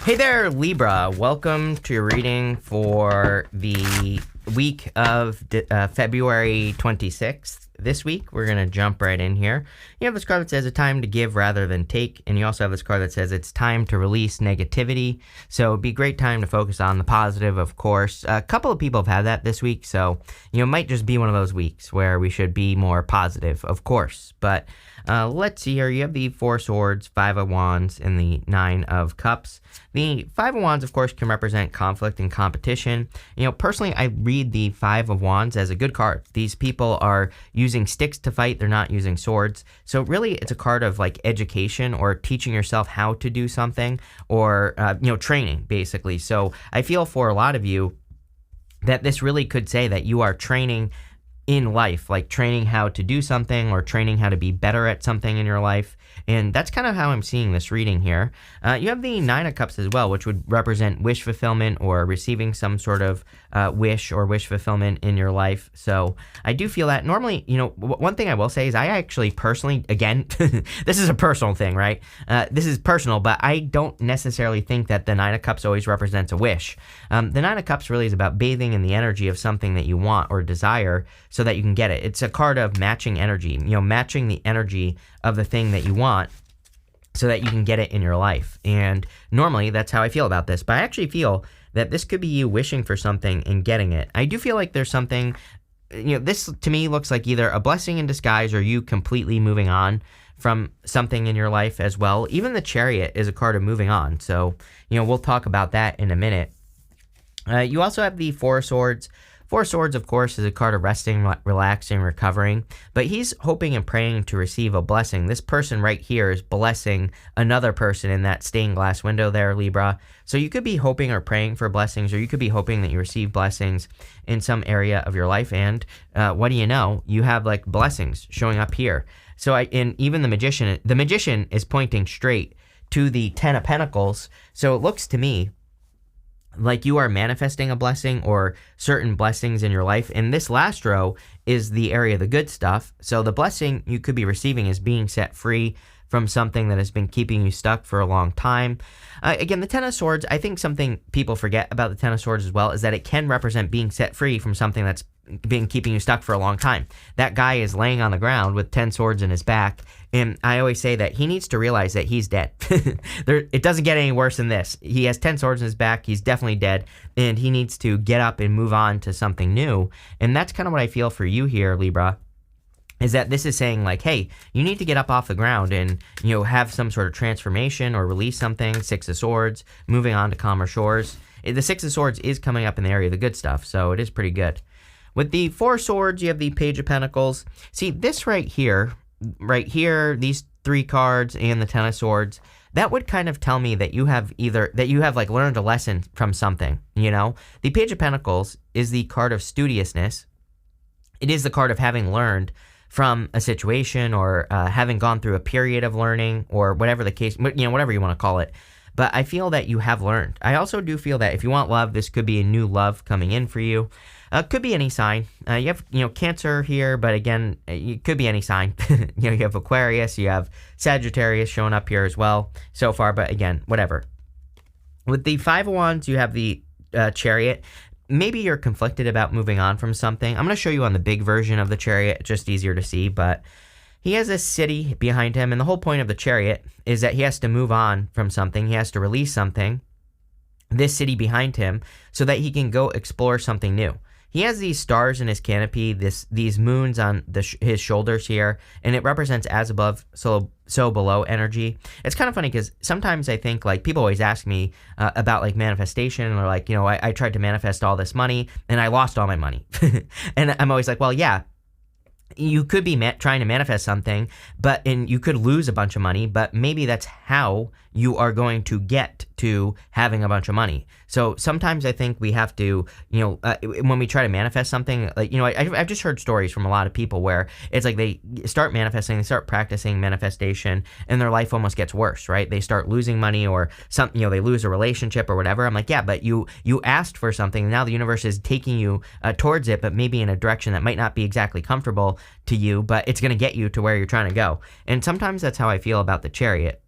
Hey there, Libra. Welcome to your reading for the week of February 26th. This week, we're going to jump right in here. You have this card that says it's time to give rather than take, and you also have this card that says it's time to release negativity. So it'd be a great time to focus on the positive, of course. A couple of people have had that this week, so it might just be one of those weeks where we should be more positive, of course. But let's see here. You have the Four Swords, Five of Wands, and the Nine of Cups. The Five of Wands, of course, can represent conflict and competition. Personally, I read the Five of Wands as a good card. These people are using sticks to fight. They're not using swords. So really, it's a card of like education or teaching yourself how to do something or, training, basically. So I feel for a lot of you that this really could say that you are training in life, like training how to do something or training how to be better at something in your life. And that's kind of how I'm seeing this reading here. You have the Nine of Cups as well, which would represent wish fulfillment or receiving some sort of wish or wish fulfillment in your life. So I do feel that normally, one thing I will say is I actually personally, again, this is a personal thing, right? This is personal, but I don't necessarily think that the Nine of Cups always represents a wish. The Nine of Cups really is about bathing in the energy of something that you want or desire so that you can get it. It's a card of matching energy, matching the energy of the thing that you want so that you can get it in your life. And normally that's how I feel about this, but I actually feel that this could be you wishing for something and getting it. I do feel like there's something, this to me looks like either a blessing in disguise or you completely moving on from something in your life as well. Even the Chariot is a card of moving on. So, we'll talk about that in a minute. You also have the Four Swords. Four Swords, of course, is a card of resting, relaxing, recovering, but he's hoping and praying to receive a blessing. This person right here is blessing another person in that stained glass window there, Libra. So you could be hoping or praying for blessings, or you could be hoping that you receive blessings in some area of your life, and what do you know? You have like blessings showing up here. So and even the magician is pointing straight to the Ten of Pentacles, so it looks to me like you are manifesting a blessing or certain blessings in your life. And this last row is the area of the good stuff. So the blessing you could be receiving is being set free from something that has been keeping you stuck for a long time. Again, the Ten of Swords, I think something people forget about the Ten of Swords as well is that it can represent being set free from something that's been keeping you stuck for a long time. That guy is laying on the ground with 10 swords in his back, and I always say that he needs to realize that he's dead. It doesn't get any worse than this. He has 10 swords in his back, he's definitely dead, and he needs to get up and move on to something new. And that's kind of what I feel for you here, Libra, is that this is saying like, hey, you need to get up off the ground and, have some sort of transformation or release something. Six of Swords, moving on to calmer shores. The Six of Swords is coming up in the area of the good stuff, so it is pretty good. With the Four Swords, you have the Page of Pentacles. See, this right here, these three cards and the Ten of Swords, that would kind of tell me that you have like learned a lesson from something, The Page of Pentacles is the card of studiousness. It is the card of having learned from a situation or having gone through a period of learning or whatever the case, whatever you want to call it. But I feel that you have learned. I also do feel that if you want love, this could be a new love coming in for you. Could be any sign. You have, Cancer here, but again, it could be any sign. You have Aquarius, you have Sagittarius showing up here as well so far, but again, whatever. With the Five of Wands, you have the Chariot. Maybe you're conflicted about moving on from something. I'm going to show you on the big version of the Chariot. It's just easier to see, but he has a city behind him, and the whole point of the Chariot is that he has to move on from something. He has to release something, this city behind him, so that he can go explore something new. He has these stars in his canopy, these moons on his shoulders here, and it represents as above, so below energy. It's kind of funny because sometimes I think, like, people always ask me about, like, manifestation, or, like, I tried to manifest all this money, and I lost all my money. And I'm always like, well, yeah, you could be trying to manifest something, and you could lose a bunch of money, but maybe that's how you are going to get to having a bunch of money. So sometimes I think we have to, when we try to manifest something, like, I've just heard stories from a lot of people where it's like they start manifesting, they start practicing manifestation, and their life almost gets worse, right? They start losing money or something, they lose a relationship or whatever. I'm like, yeah, but you asked for something, and now the universe is taking you towards it, but maybe in a direction that might not be exactly comfortable to you, but it's going to get you to where you're trying to go. And sometimes that's how I feel about the Chariot.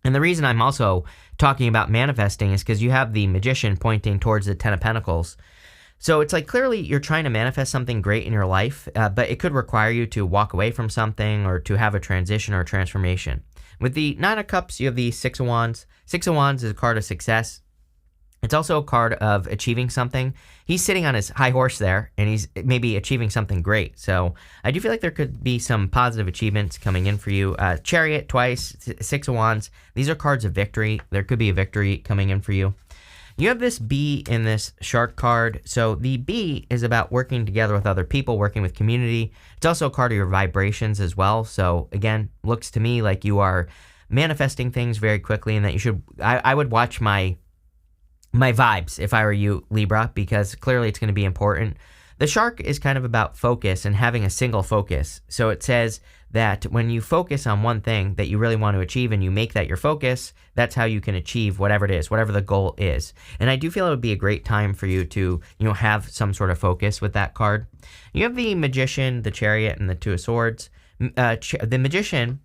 And the reason I'm also talking about manifesting is because you have the Magician pointing towards the Ten of Pentacles. So it's like clearly you're trying to manifest something great in your life, but it could require you to walk away from something or to have a transition or a transformation. With the Nine of Cups, you have the Six of Wands. Six of Wands is a card of success. It's also a card of achieving something. He's sitting on his high horse there, and he's maybe achieving something great. So I do feel like there could be some positive achievements coming in for you. Chariot twice, Six of Wands. These are cards of victory. There could be a victory coming in for you. You have this bee in this shark card. So the bee is about working together with other people, working with community. It's also a card of your vibrations as well. So again, looks to me like you are manifesting things very quickly, and that you should, I would watch my vibes if I were you, Libra, because clearly it's going to be important. The shark is kind of about focus and having a single focus. So it says that when you focus on one thing that you really want to achieve and you make that your focus, that's how you can achieve whatever it is, whatever the goal is. And I do feel it would be a great time for you to, have some sort of focus with that card. You have the Magician, the Chariot, and the Two of Swords. The Magician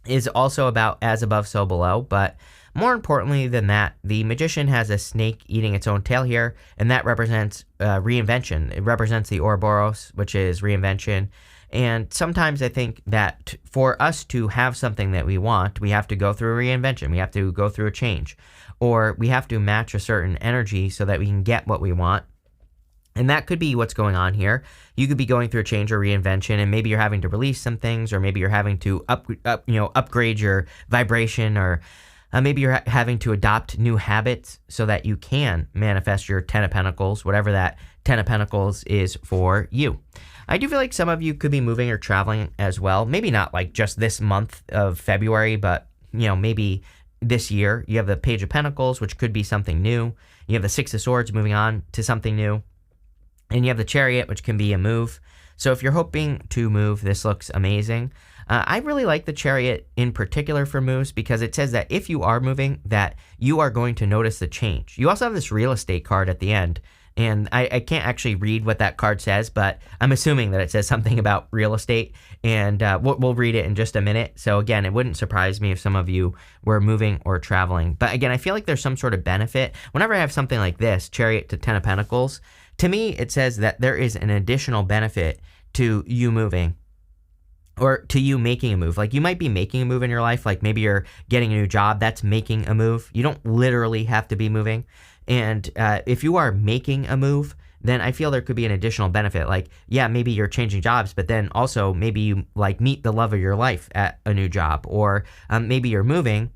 is also about as above, so below, but more importantly than that, the Magician has a snake eating its own tail here, and that represents reinvention. It represents the Ouroboros, which is reinvention. And sometimes I think that for us to have something that we want, we have to go through a reinvention. We have to go through a change, or we have to match a certain energy so that we can get what we want. And that could be what's going on here. You could be going through a change or reinvention, and maybe you're having to release some things, or maybe you're having to upgrade your vibration, or maybe you're having to adopt new habits so that you can manifest your Ten of Pentacles, whatever that Ten of Pentacles is for you. I do feel like some of you could be moving or traveling as well. Maybe not like just this month of February, but maybe this year. You have the Page of Pentacles, which could be something new. You have the Six of Swords moving on to something new. And you have the Chariot, which can be a move. So if you're hoping to move, this looks amazing. I really like the Chariot in particular for moves, because it says that if you are moving, that you are going to notice the change. You also have this real estate card at the end, and I can't actually read what that card says, but I'm assuming that it says something about real estate, and we'll read it in just a minute. So again, it wouldn't surprise me if some of you were moving or traveling. But again, I feel like there's some sort of benefit. Whenever I have something like this, Chariot to Ten of Pentacles, to me, it says that there is an additional benefit to you moving, or to you making a move. Like, you might be making a move in your life. Like, maybe you're getting a new job. That's making a move. You don't literally have to be moving. And if you are making a move, then I feel there could be an additional benefit. Like, yeah, maybe you're changing jobs, but then also maybe you meet the love of your life at a new job, or maybe you're moving,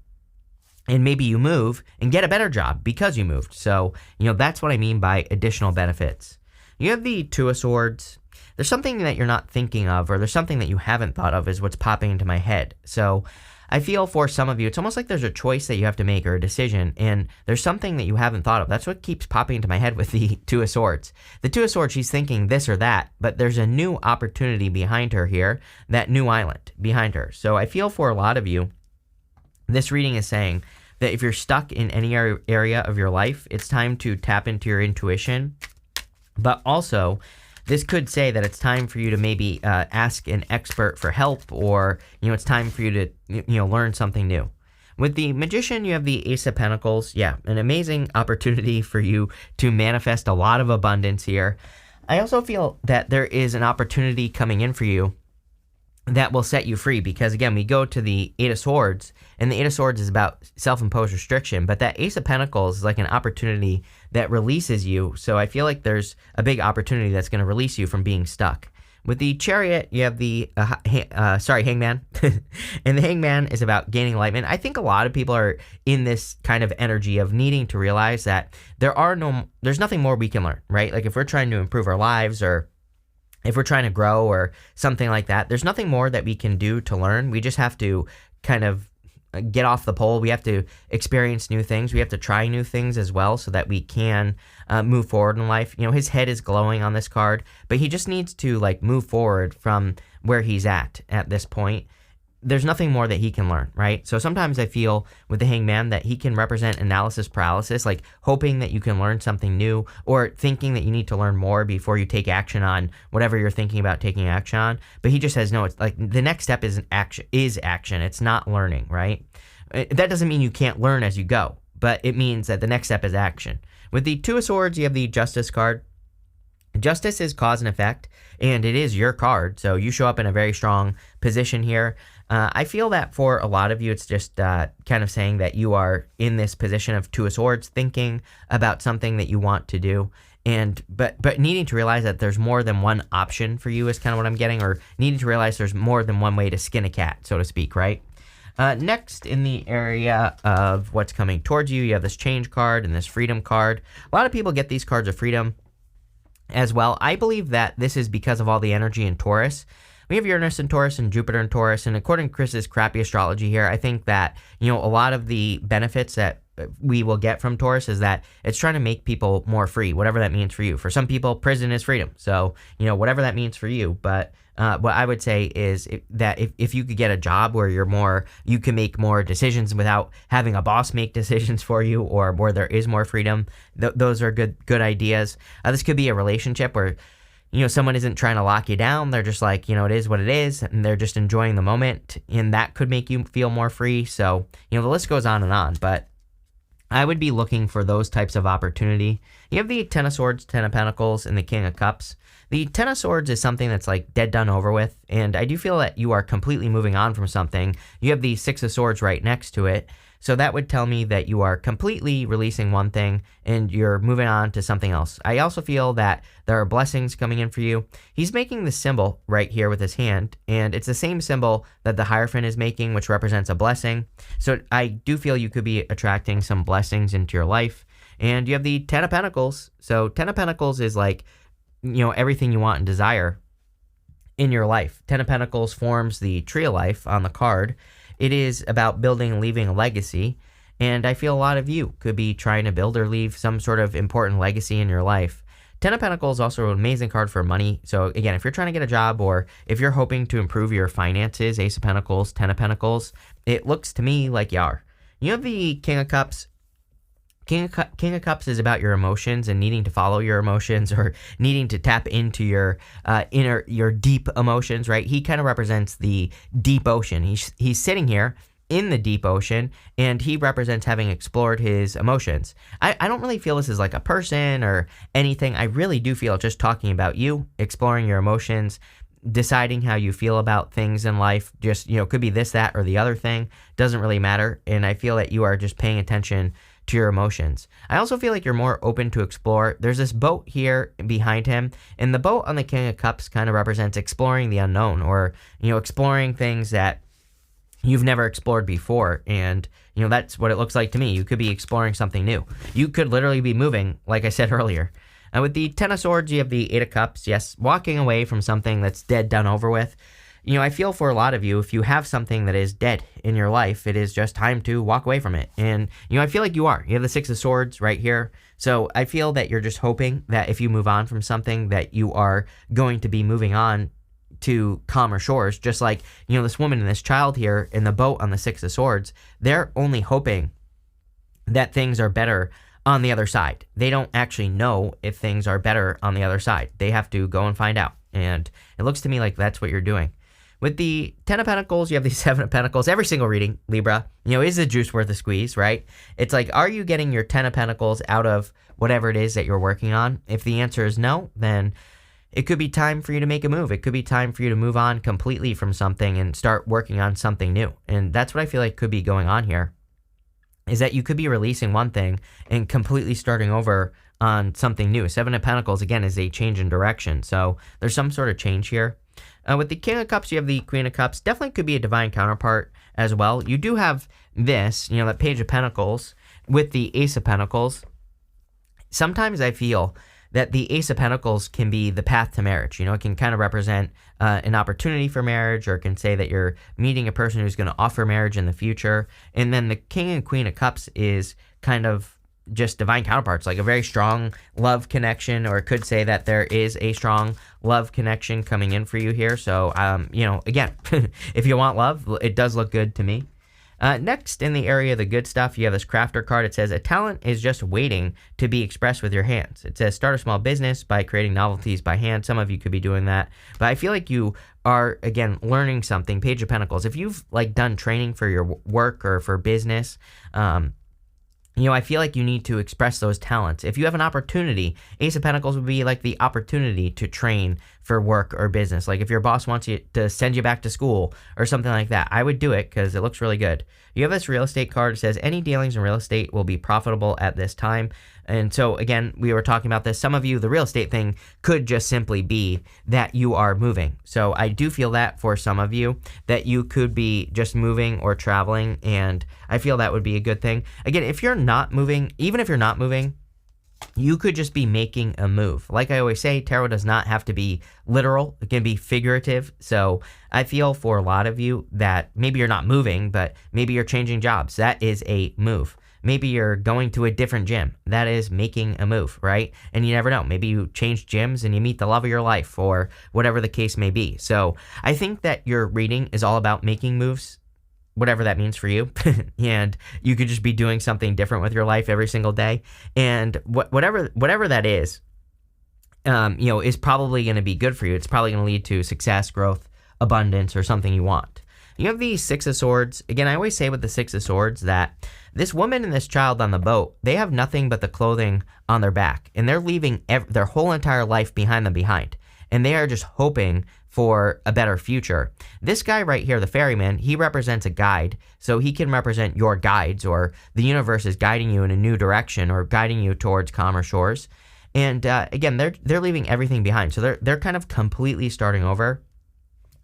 and maybe you move and get a better job because you moved. So, that's what I mean by additional benefits. You have the Two of Swords. There's something that you're not thinking of, or there's something that you haven't thought of, is what's popping into my head. So I feel for some of you, it's almost like there's a choice that you have to make, or a decision, and there's something that you haven't thought of. That's what keeps popping into my head with the Two of Swords. The Two of Swords, she's thinking this or that, but there's a new opportunity behind her here, that new island behind her. So I feel for a lot of you, this reading is saying that if you're stuck in any area of your life, it's time to tap into your intuition. But also, this could say that it's time for you to maybe ask an expert for help, or, it's time for you to, learn something new. With the Magician, you have the Ace of Pentacles. Yeah, an amazing opportunity for you to manifest a lot of abundance here. I also feel that there is an opportunity coming in for you that will set you free, because again, we go to the Eight of Swords, and the Eight of Swords is about self-imposed restriction, but that Ace of Pentacles is like an opportunity that releases you. So I feel like there's a big opportunity that's going to release you from being stuck. With the Chariot, you have the Hangman. And the Hangman is about gaining enlightenment. I think a lot of people are in this kind of energy of needing to realize that there's nothing more we can learn, right? Like, if we're trying to improve our lives, or if we're trying to grow or something like that, there's nothing more that we can do to learn. We just have to kind of get off the pole. We have to experience new things. We have to try new things as well, so that we can move forward in life. His head is glowing on this card, but he just needs to move forward from where he's at this point. There's nothing more that he can learn, right? So sometimes I feel with the Hangman that he can represent analysis paralysis, like hoping that you can learn something new, or thinking that you need to learn more before you take action on whatever you're thinking about taking action on. But he just says, no, it's like the next step is action. It's not learning, right? That doesn't mean you can't learn as you go, but it means that the next step is action. With the Two of Swords, you have the Justice card. Justice is cause and effect, and it is your card, so you show up in a very strong position here. I feel that for a lot of you, it's just kind of saying that you are in this position of Two of Swords, thinking about something that you want to do, and but needing to realize that there's more than one option for you is kind of what I'm getting, or needing to realize there's more than one way to skin a cat, so to speak, right? Next, in the area of what's coming towards you, you have this Change card and this Freedom card. A lot of people get these cards of freedom as well. I believe that this is because of all the energy in Taurus. We have Uranus in Taurus and Jupiter in Taurus, and according to Chris's crappy astrology here, I think that, a lot of the benefits that we will get from Taurus is that it's trying to make people more free, whatever that means for you. For some people, prison is freedom. So, whatever that means for you. But what I would say is that if you could get a job where you can make more decisions without having a boss make decisions for you, or where there is more freedom, those are good ideas. This could be a relationship where, someone isn't trying to lock you down. They're just like, it is what it is, and they're just enjoying the moment, and that could make you feel more free. So, the list goes on and on, but I would be looking for those types of opportunity. You have the Ten of Swords, Ten of Pentacles, and the King of Cups. The Ten of Swords is something that's like dead, done, over with, and I do feel that you are completely moving on from something. You have the Six of Swords right next to it, so that would tell me that you are completely releasing one thing and you're moving on to something else. I also feel that there are blessings coming in for you. He's making the symbol right here with his hand, and it's the same symbol that the Hierophant is making, which represents a blessing. So I do feel you could be attracting some blessings into your life. And you have the Ten of Pentacles. So Ten of Pentacles is like, everything you want and desire in your life. Ten of Pentacles forms the Tree of Life on the card. It is about building and leaving a legacy, and I feel a lot of you could be trying to build or leave some sort of important legacy in your life. Ten of Pentacles is also an amazing card for money. So again, if you're trying to get a job, or if you're hoping to improve your finances, Ace of Pentacles, Ten of Pentacles, it looks to me like you are. You have the King of Cups. King of Cups is about your emotions and needing to follow your emotions, or needing to tap into your your deep emotions, right? He kind of represents the deep ocean. He's sitting here in the deep ocean, and he represents having explored his emotions. I don't really feel this is like a person or anything. I really do feel just talking about you, exploring your emotions, deciding how you feel about things in life. Just, could be this, that, or the other thing. Doesn't really matter. And I feel that you are just paying attention to your emotions. I also feel like you're more open to explore. There's this boat here behind him, and the boat on the King of Cups kind of represents exploring the unknown, or, exploring things that you've never explored before. And, that's what it looks like to me. You could be exploring something new. You could literally be moving, like I said earlier. And with the Ten of Swords, you have the Eight of Cups. Yes, walking away from something that's dead, done, over with. I feel for a lot of you, if you have something that is dead in your life, it is just time to walk away from it. And, I feel like you are. You have the Six of Swords right here. So I feel that you're just hoping that if you move on from something, that you are going to be moving on to calmer shores. Just like, this woman and this child here in the boat on the Six of Swords, they're only hoping that things are better on the other side. They don't actually know if things are better on the other side. They have to go and find out. And it looks to me like that's what you're doing. With the Ten of Pentacles, you have the Seven of Pentacles. Every single reading, Libra, is the juice worth a squeeze, right? It's like, are you getting your Ten of Pentacles out of whatever it is that you're working on? If the answer is no, then it could be time for you to make a move. It could be time for you to move on completely from something and start working on something new. And that's what I feel like could be going on here, is that you could be releasing one thing and completely starting over on something new. Seven of Pentacles, again, is a change in direction. So there's some sort of change here. With the King of Cups, you have the Queen of Cups. Definitely could be a divine counterpart as well. You do have this, that Page of Pentacles with the Ace of Pentacles. Sometimes I feel that the Ace of Pentacles can be the path to marriage. It can kind of represent an opportunity for marriage, or it can say that you're meeting a person who's going to offer marriage in the future. And then the King and Queen of Cups is kind of just divine counterparts, like a very strong love connection, or it could say that there is a strong love connection coming in for you here. So, again, if you want love, it does look good to me. Next, in the area of the good stuff, you have this crafter card. It says, a talent is just waiting to be expressed with your hands. It says, start a small business by creating novelties by hand. Some of you could be doing that. But I feel like you are, again, learning something. Page of Pentacles. If you've like done training for your work or for business, I feel like you need to express those talents. If you have an opportunity, Ace of Pentacles would be like the opportunity to train for work or business. Like if your boss wants you to send you back to school or something like that, I would do it because it looks really good. You have this real estate card. It says any dealings in real estate will be profitable at this time. And so again, we were talking about this. Some of you, the real estate thing could just simply be that you are moving. So I do feel that for some of you, that you could be just moving or traveling. And I feel that would be a good thing. Again, if you're not moving, even if you're not moving, you could just be making a move. Like I always say, tarot does not have to be literal. It can be figurative. So I feel for a lot of you that maybe you're not moving, but maybe you're changing jobs. That is a move. Maybe you're going to a different gym. That is making a move, right? And you never know. Maybe you change gyms and you meet the love of your life or whatever the case may be. So I think that your reading is all about making moves, whatever that means for you. And you could just be doing something different with your life every single day. And whatever that is probably going to be good for you. It's probably going to lead to success, growth, abundance, or something you want. You have the Six of Swords. Again, I always say with the Six of Swords that this woman and this child on the boat, they have nothing but the clothing on their back. And they're leaving their whole entire life behind. And they are just hoping for a better future. This guy right here, the ferryman, he represents a guide. So he can represent your guides, or the universe is guiding you in a new direction or guiding you towards calmer shores. And again, they're leaving everything behind. So they're kind of completely starting over.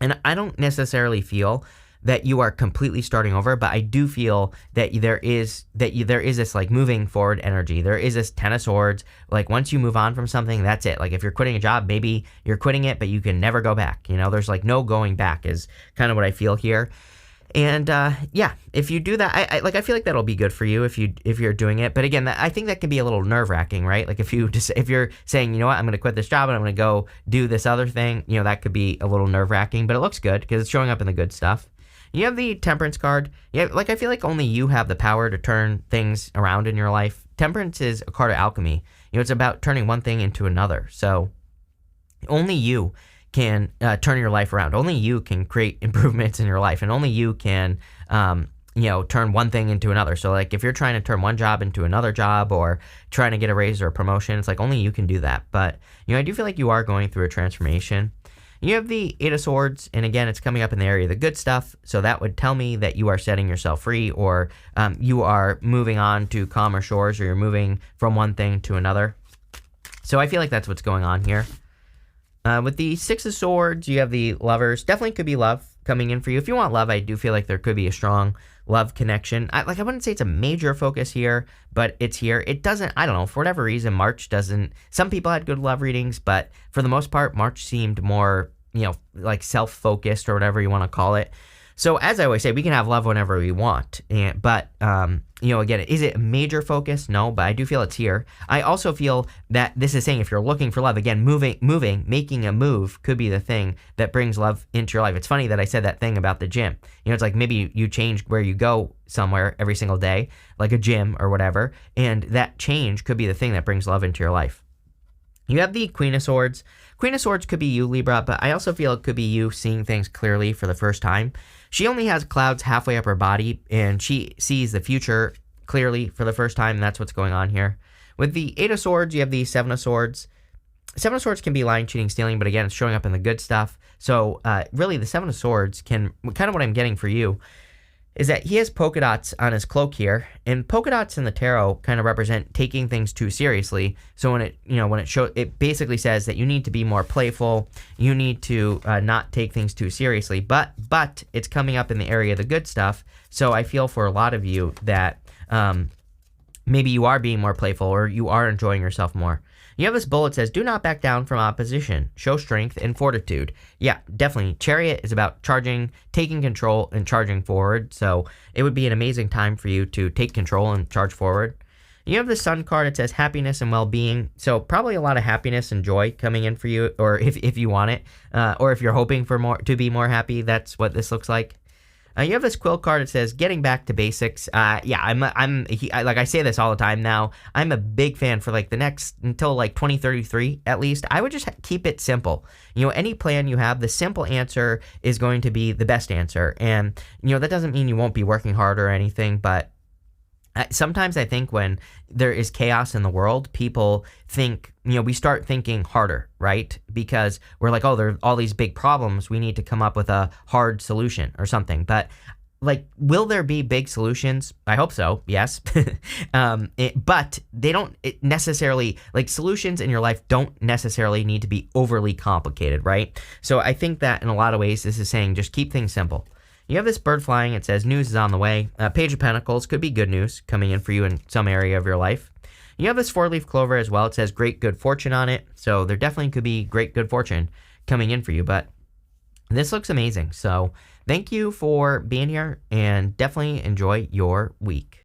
And I don't necessarily feel that you are completely starting over, but I do feel that there is this like moving forward energy. There is this Ten of Swords. Like once you move on from something, that's it. Like if you're quitting a job, maybe you're quitting it, but you can never go back. There's like no going back is kind of what I feel here. And if you do that, I feel like that'll be good for you if you're doing it. But again, I think that can be a little nerve wracking, right? Like if you're saying, you know what, I'm going to quit this job and I'm going to go do this other thing, that could be a little nerve wracking. But it looks good because it's showing up in the good stuff. You have the Temperance card. Yeah, like I feel like only you have the power to turn things around in your life. Temperance is a card of alchemy. It's about turning one thing into another. So only you can turn your life around. Only you can create improvements in your life, and only you can turn one thing into another. So like if you're trying to turn one job into another job or trying to get a raise or a promotion, it's like only you can do that. But I do feel like you are going through a transformation. You have the Eight of Swords, and again, it's coming up in the area of the good stuff, so that would tell me that you are setting yourself free, or you are moving on to calmer shores, or you're moving from one thing to another. So I feel like that's what's going on here. With the Six of Swords, you have the Lovers. Definitely could be love coming in for you. If you want love, I do feel like there could be a strong love connection. I wouldn't say it's a major focus here, but it's here. It doesn't, I don't know, for whatever reason, March doesn't, some people had good love readings, but for the most part, March seemed more, like self-focused or whatever you want to call it. So as I always say, we can have love whenever we want. But again, is it a major focus? No, but I do feel it's here. I also feel that this is saying if you're looking for love, again, making a move could be the thing that brings love into your life. It's funny that I said that thing about the gym. It's like maybe you change where you go somewhere every single day, like a gym or whatever, and that change could be the thing that brings love into your life. You have the Queen of Swords. Queen of Swords could be you, Libra, but I also feel it could be you seeing things clearly for the first time. She only has clouds halfway up her body, and she sees the future clearly for the first time. That's what's going on here. With the Eight of Swords, you have the Seven of Swords. Seven of Swords can be lying, cheating, stealing, but again, it's showing up in the good stuff. So really, the Seven of Swords kind of what I'm getting for you is that he has polka dots on his cloak here, and polka dots in the tarot kind of represent taking things too seriously. So when it basically says that you need to be more playful, you need to not take things too seriously, but it's coming up in the area of the good stuff. So I feel for a lot of you that maybe you are being more playful or you are enjoying yourself more. You have this bullet that says, do not back down from opposition. Show strength and fortitude. Yeah, definitely. Chariot is about charging, taking control, and charging forward. So it would be an amazing time for you to take control and charge forward. You have the Sun card. It says happiness and well-being. So probably a lot of happiness and joy coming in for you, or if you want it, or if you're hoping for to be more happy, that's what this looks like. You have this quill card. It says getting back to basics. Yeah, like I say this all the time now. I'm a big fan for like the next until like 2033 at least. I would just keep it simple. Any plan you have, the simple answer is going to be the best answer. And that doesn't mean you won't be working hard or anything, but sometimes I think when there is chaos in the world, people think, we start thinking harder, right? Because we're like, oh, there are all these big problems. We need to come up with a hard solution or something. But like, will there be big solutions? I hope so. Yes. But they don't necessarily, like, solutions in your life don't necessarily need to be overly complicated, right? So I think that in a lot of ways, this is saying just keep things simple. You have this bird flying. It says news is on the way. Page of Pentacles could be good news coming in for you in some area of your life. You have this 4-leaf clover as well. It says great good fortune on it. So there definitely could be great good fortune coming in for you. But this looks amazing. So thank you for being here and definitely enjoy your week.